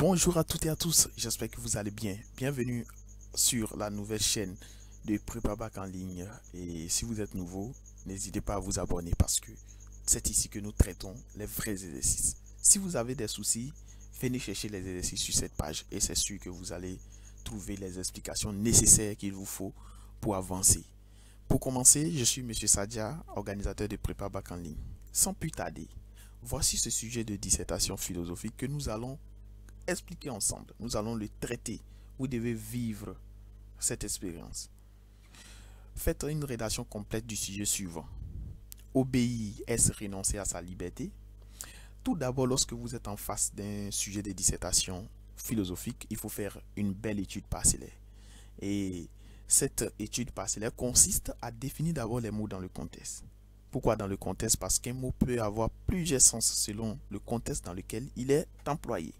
Bonjour à toutes et à tous, j'espère que vous allez bien. Bienvenue sur la nouvelle chaîne de Prépa-Bac en ligne. Et si vous êtes nouveau, n'hésitez pas à vous abonner parce que c'est ici que nous traitons les vrais exercices. Si vous avez des soucis, venez chercher les exercices sur cette page et c'est sûr que vous allez trouver les explications nécessaires qu'il vous faut pour avancer. Pour commencer, je suis M. Sadia, organisateur de Prépa-Bac en ligne. Sans plus tarder, voici ce sujet de dissertation philosophique que nous allons expliquer ensemble. Nous allons le traiter. Vous devez vivre cette expérience. Faites une rédaction complète du sujet suivant. Obéir, est-ce renoncer à sa liberté? Tout d'abord, lorsque vous êtes en face d'un sujet de dissertation philosophique, il faut faire une belle étude parcellaire. Et cette étude parcellaire consiste à définir d'abord les mots dans le contexte. Pourquoi dans le contexte? Parce qu'un mot peut avoir plusieurs sens selon le contexte dans lequel il est employé.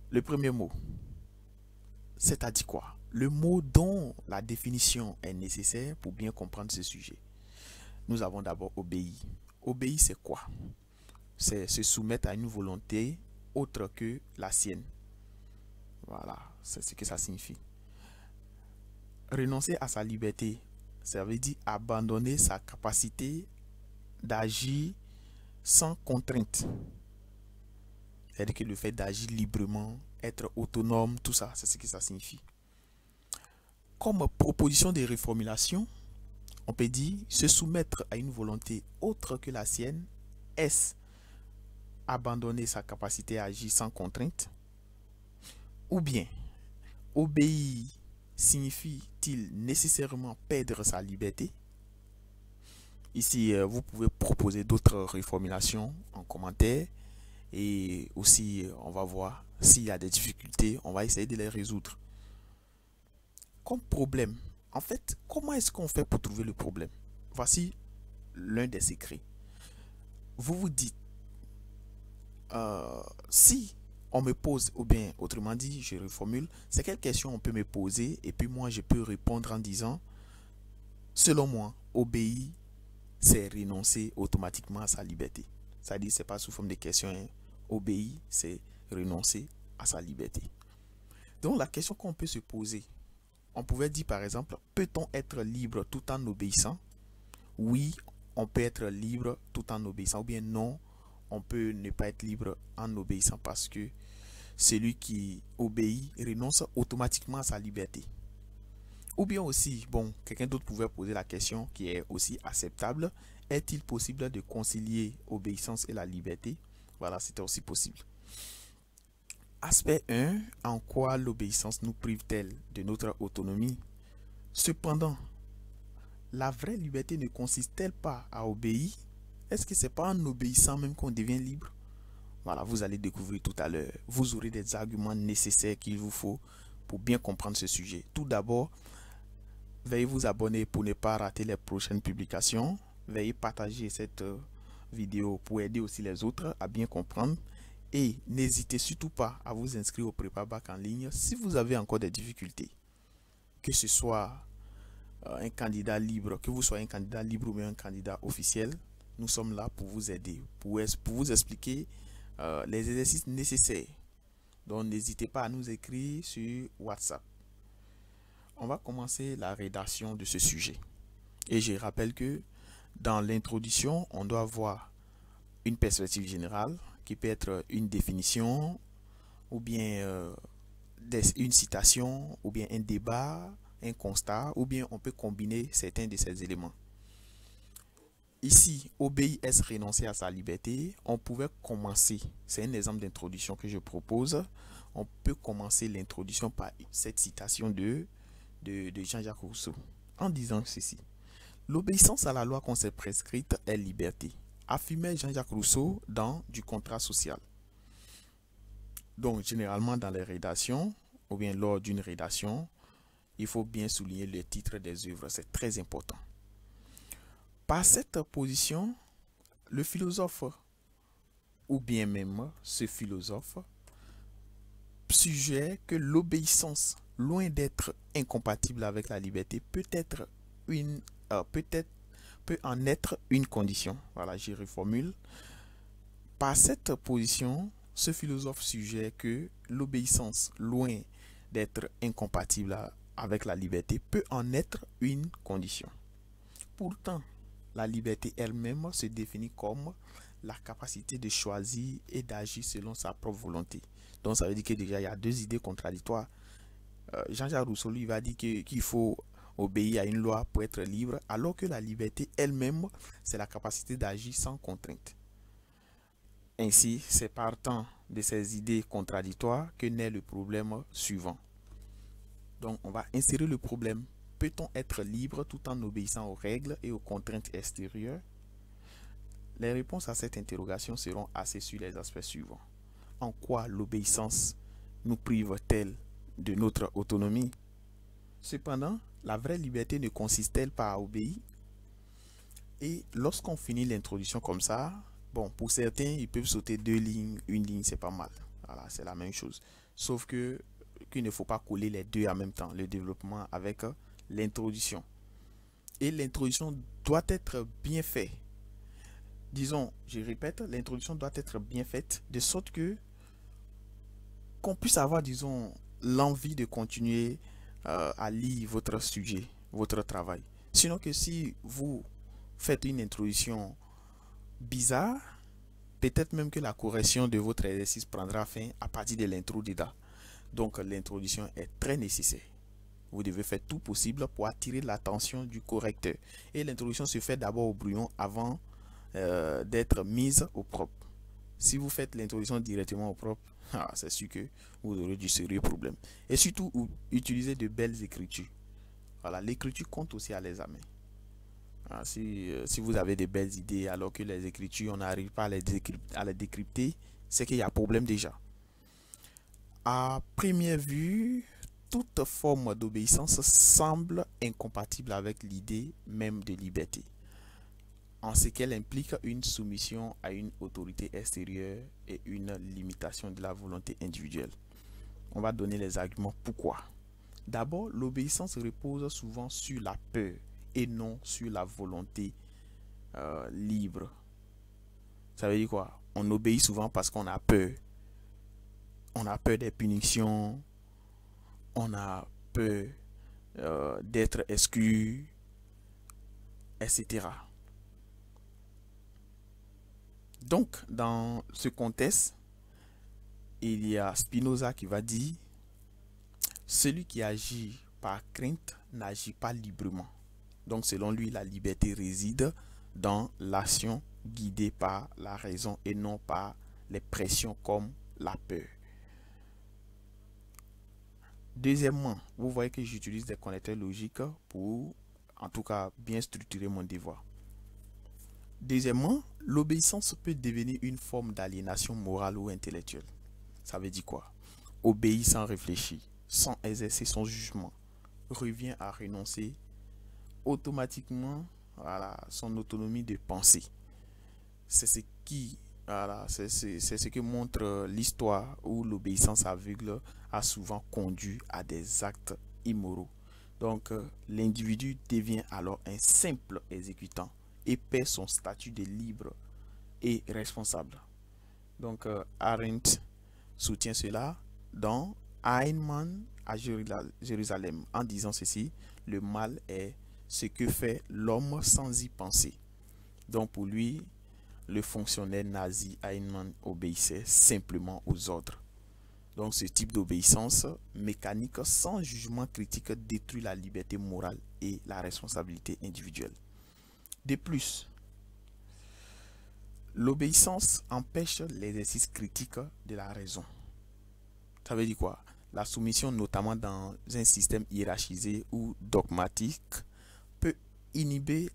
Le premier mot, c'est-à-dire quoi? Le mot dont la définition est nécessaire pour bien comprendre ce sujet. Nous avons d'abord obéir. Obéir, c'est quoi? C'est se soumettre à une volonté autre que la sienne. Voilà, c'est ce que ça signifie. Renoncer à sa liberté, ça veut dire abandonner sa capacité d'agir sans contrainte. C'est-à-dire que le fait d'agir librement, être autonome, tout ça, c'est ce que ça signifie. Comme proposition de reformulation, on peut dire se soumettre à une volonté autre que la sienne. Est-ce abandonner sa capacité à agir sans contrainte? Ou bien, obéir signifie-t-il nécessairement perdre sa liberté? Ici, vous pouvez proposer d'autres reformulations en commentaire. Et aussi, on va voir s'il y a des difficultés, on va essayer de les résoudre. Comme problème, en fait, comment est-ce qu'on fait pour trouver le problème? Voici l'un des secrets. Vous vous dites, si on me pose, ou bien autrement dit, je reformule, c'est quelle question on peut me poser et puis moi je peux répondre en disant, selon moi, obéir, c'est renoncer automatiquement à sa liberté. C'est-à-dire, c'est pas sous forme de question, hein. Obéir, c'est renoncer à sa liberté. Donc, la question qu'on peut se poser, on pouvait dire par exemple, peut-on être libre tout en obéissant? Oui, on peut être libre tout en obéissant. Ou bien non, on peut ne pas être libre en obéissant parce que celui qui obéit renonce automatiquement à sa liberté. Ou bien aussi, bon, quelqu'un d'autre pouvait poser la question qui est aussi acceptable. Est-il possible de concilier obéissance et la liberté? Voilà, c'était aussi possible. Aspect 1, en quoi l'obéissance nous prive-t-elle de notre autonomie? Cependant, la vraie liberté ne consiste-t-elle pas à obéir? Est-ce que c'est pas en obéissant même qu'on devient libre? Voilà, vous allez découvrir tout à l'heure. Vous aurez des arguments nécessaires qu'il vous faut pour bien comprendre ce sujet. Tout d'abord, veuillez vous abonner pour ne pas rater les prochaines publications. Veuillez partager cette vidéo pour aider aussi les autres à bien comprendre. Et n'hésitez surtout pas à vous inscrire au Prépa-Bac en ligne si vous avez encore des difficultés. Que ce soit un candidat libre, que vous soyez un candidat libre ou bien un candidat officiel, nous sommes là pour vous aider, pour vous expliquer les exercices nécessaires. Donc n'hésitez pas à nous écrire sur WhatsApp. On va commencer la rédaction de ce sujet. Et je rappelle que dans l'introduction, on doit avoir une perspective générale qui peut être une définition ou bien une citation ou bien un débat, un constat ou bien on peut combiner certains de ces éléments. Ici, obéir est renoncer à sa liberté. On pouvait commencer, c'est un exemple d'introduction que je propose. On peut commencer l'introduction par cette citation de Jean-Jacques Rousseau en disant ceci. L'obéissance à la loi qu'on s'est prescrite est liberté, affirmait Jean-Jacques Rousseau dans Du contrat social. Donc, généralement dans les rédactions, ou bien lors d'une rédaction, il faut bien souligner le titre des œuvres, c'est très important. Par cette position, le philosophe, ou bien même ce philosophe, suggère que l'obéissance, loin d'être incompatible avec la liberté, peut en être une condition. Voilà, je reformule. Par cette position, ce philosophe suggère que l'obéissance, loin d'être incompatible avec la liberté, peut en être une condition. Pourtant, la liberté elle-même se définit comme la capacité de choisir et d'agir selon sa propre volonté. Donc ça veut dire que déjà il y a deux idées contradictoires. Jean-Jacques Rousseau lui va dire qu'il faut obéir à une loi pour être libre, alors que la liberté elle-même, c'est la capacité d'agir sans contrainte. Ainsi, c'est partant de ces idées contradictoires que naît le problème suivant. Donc, on va insérer le problème. Peut-on être libre tout en obéissant aux règles et aux contraintes extérieures? Les réponses à cette interrogation seront axées sur les aspects suivants. En quoi l'obéissance nous prive-t-elle de notre autonomie? Cependant, la vraie liberté ne consiste-t-elle pas à obéir? Et lorsqu'on finit l'introduction comme ça, bon, pour certains, ils peuvent sauter 2 lignes, 1 ligne, c'est pas mal. Voilà, c'est la même chose. Sauf que qu'il ne faut pas coller les deux en même temps, le développement avec l'introduction. Et l'introduction doit être bien faite. Disons, je répète, l'introduction doit être bien faite de sorte que qu'on puisse avoir, disons, l'envie de continuer à lire votre sujet, votre travail. Sinon que si vous faites une introduction bizarre, peut-être même que la correction de votre exercice prendra fin à partir de l'intro dedans. Donc l'introduction est très nécessaire. Vous devez faire tout possible pour attirer l'attention du correcteur. Et l'introduction se fait d'abord au brouillon avant d'être mise au propre. Si vous faites l'introduction directement au propre, c'est sûr que vous aurez du sérieux problème. Et surtout, utilisez de belles écritures. Voilà, l'écriture compte aussi à l'examen. Si vous avez de belles idées alors que les écritures, on n'arrive pas à les décrypter, c'est qu'il y a problème déjà. À première vue, toute forme d'obéissance semble incompatible avec l'idée même de liberté, en ce qu'elle implique une soumission à une autorité extérieure et une limitation de la volonté individuelle. On va donner les arguments pourquoi. D'abord, l'obéissance repose souvent sur la peur et non sur la volonté libre. Ça veut dire quoi? On obéit souvent parce qu'on a peur. On a peur des punitions, on a peur d'être exclu, etc. Donc, dans ce contexte, il y a Spinoza qui va dire « Celui qui agit par crainte n'agit pas librement ». Donc, selon lui, la liberté réside dans l'action guidée par la raison et non par les pressions comme la peur. Deuxièmement, vous voyez que j'utilise des connecteurs logiques pour, en tout cas, bien structurer mon devoir. Deuxièmement, l'obéissance peut devenir une forme d'aliénation morale ou intellectuelle. Ça veut dire quoi? Obéir sans réfléchir, sans exercer son jugement, revient à renoncer automatiquement à son autonomie de pensée. C'est ce qui, c'est ce que montre l'histoire où l'obéissance aveugle a souvent conduit à des actes immoraux. Donc, l'individu devient alors un simple exécutant et perd son statut de libre et responsable. Donc, Arendt soutient cela dans Heinemann à Jérusalem en disant ceci: le mal est ce que fait l'homme sans y penser. Donc, pour lui, le fonctionnaire nazi Heinemann obéissait simplement aux ordres. Donc ce type d'obéissance mécanique sans jugement critique détruit la liberté morale et la responsabilité individuelle. De plus, l'obéissance empêche l'exercice critique de la raison. Ça veut dire quoi? La soumission, notamment dans un système hiérarchisé ou dogmatique, peut inhiber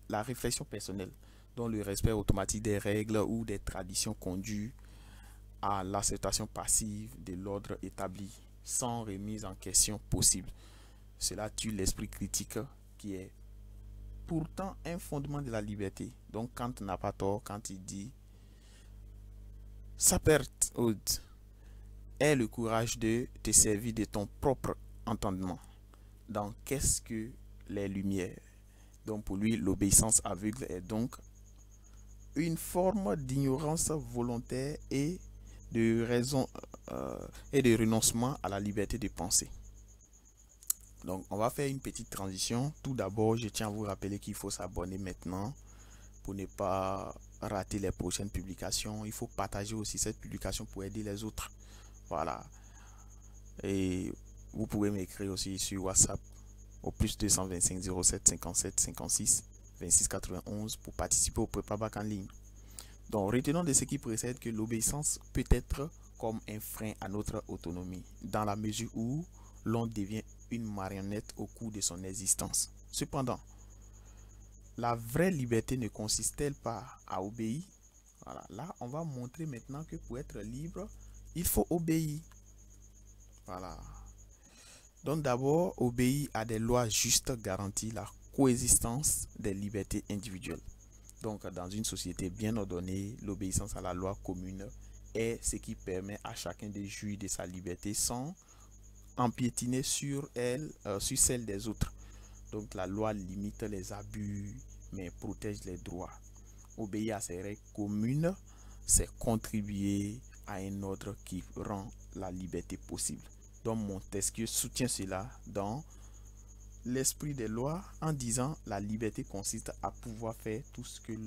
la réflexion personnelle, dont le respect automatique des règles ou des traditions conduit à l'acceptation passive de l'ordre établi, sans remise en question possible. Cela tue l'esprit critique qui est pourtant un fondement de la liberté. Donc Kant n'a pas tort quand il dit « Sappertod est le courage de te servir de ton propre entendement. » Donc qu'est-ce que les lumières? Donc pour lui, l'obéissance aveugle est donc une forme d'ignorance volontaire et de raison et de renoncement à la liberté de penser. Donc, on va faire une petite transition. Tout d'abord, je tiens à vous rappeler qu'il faut s'abonner maintenant pour ne pas rater les prochaines publications. Il faut partager aussi cette publication pour aider les autres. Voilà. Et vous pouvez m'écrire aussi sur WhatsApp au plus 225 07 57 56 26 91 pour participer au prépa bac en ligne. Donc, retenons de ce qui précède que l'obéissance peut être comme un frein à notre autonomie, dans la mesure où l'on devient une marionnette au cours de son existence. Cependant, la vraie liberté ne consiste-t-elle pas à obéir? Voilà, là, on va montrer maintenant que pour être libre, il faut obéir. Voilà. Donc d'abord, obéir à des lois justes garantit la coexistence des libertés individuelles. Donc dans une société bien ordonnée, l'obéissance à la loi commune est ce qui permet à chacun de jouir de sa liberté sans empiétiner sur celle des autres. Donc la loi limite les abus mais protège les droits. Obéir à ces règles communes, c'est contribuer à un ordre qui rend la liberté possible. Donc Montesquieu soutient cela dans l'esprit des lois en disant la liberté consiste à pouvoir faire tout ce que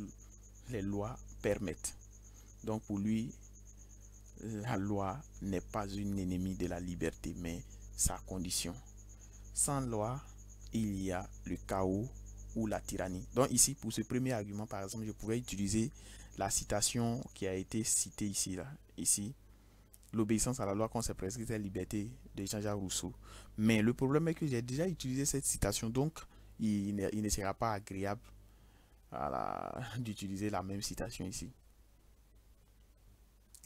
les lois permettent. Donc pour lui, la loi n'est pas une ennemie de la liberté, mais sa condition. Sans loi, il y a le chaos ou la tyrannie. Donc ici, pour ce premier argument, par exemple, je pouvais utiliser la citation qui a été citée ici, ici. L'obéissance à la loi qu'on s'est prescrit la liberté de Jean-Jacques Rousseau. Mais le problème est que j'ai déjà utilisé cette citation, donc il ne sera pas agréable d'utiliser la même citation ici.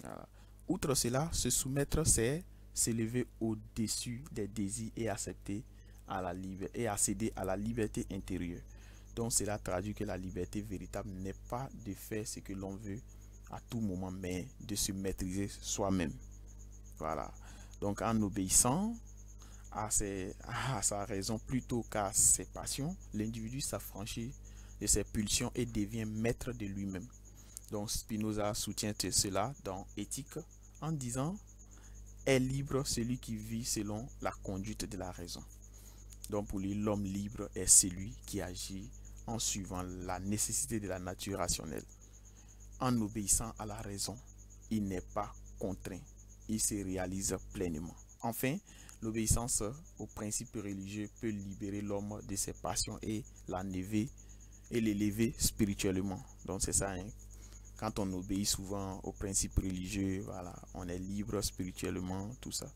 Voilà. Outre cela, se soumettre, c'est s'élever au-dessus des désirs et accepter et accéder à la liberté intérieure. Donc cela traduit que la liberté véritable n'est pas de faire ce que l'on veut à tout moment, mais de se maîtriser soi-même. Voilà. Donc en obéissant à sa raison plutôt qu'à ses passions, l'individu s'affranchit de ses pulsions et devient maître de lui-même. Donc Spinoza soutient cela dans Éthique en disant « Est libre celui qui vit selon la conduite de la raison ». Donc pour lui, l'homme libre est celui qui agit en suivant la nécessité de la nature rationnelle. En obéissant à la raison, il n'est pas contraint, il se réalise pleinement. Enfin, l'obéissance aux principes religieux peut libérer l'homme de ses passions et l'élever spirituellement. Donc c'est ça, hein? Quand on obéit souvent aux principes religieux, voilà, on est libre spirituellement, tout ça.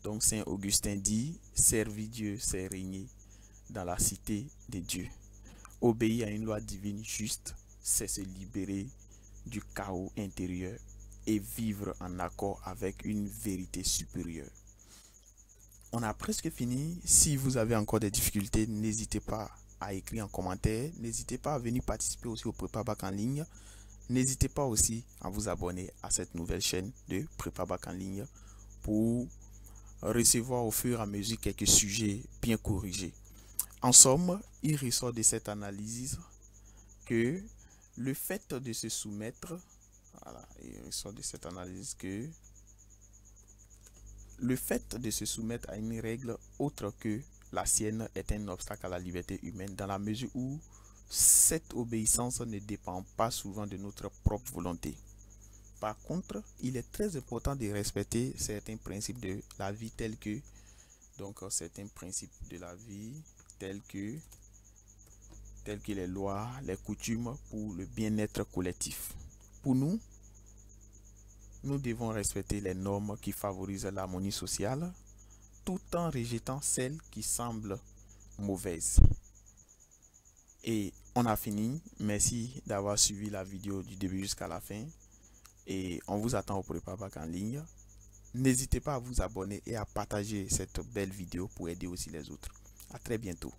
Donc Saint Augustin dit, servir Dieu, c'est régner dans la cité de Dieu. Obéir à une loi divine juste, c'est se libérer du chaos intérieur et vivre en accord avec une vérité supérieure. On a presque fini. Si vous avez encore des difficultés, n'hésitez pas à écrire en commentaire. N'hésitez pas à venir participer aussi au Prépa Bac en ligne. N'hésitez pas aussi à vous abonner à cette nouvelle chaîne de Prépa Bac en ligne pour recevoir au fur et à mesure quelques sujets bien corrigés. En somme, il ressort de cette analyse que le fait de se soumettre, à une règle autre que la sienne est un obstacle à la liberté humaine dans la mesure où cette obéissance ne dépend pas souvent de notre propre volonté. Par contre, il est très important de respecter certains principes de la vie tels que les lois, les coutumes pour le bien-être collectif. Pour nous devons respecter les normes qui favorisent l'harmonie sociale tout en rejetant celles qui semblent mauvaises. Et on a fini. Merci d'avoir suivi la vidéo du début jusqu'à la fin. Et on vous attend au Prépa Bac en ligne. N'hésitez pas à vous abonner et à partager cette belle vidéo pour aider aussi les autres. À très bientôt.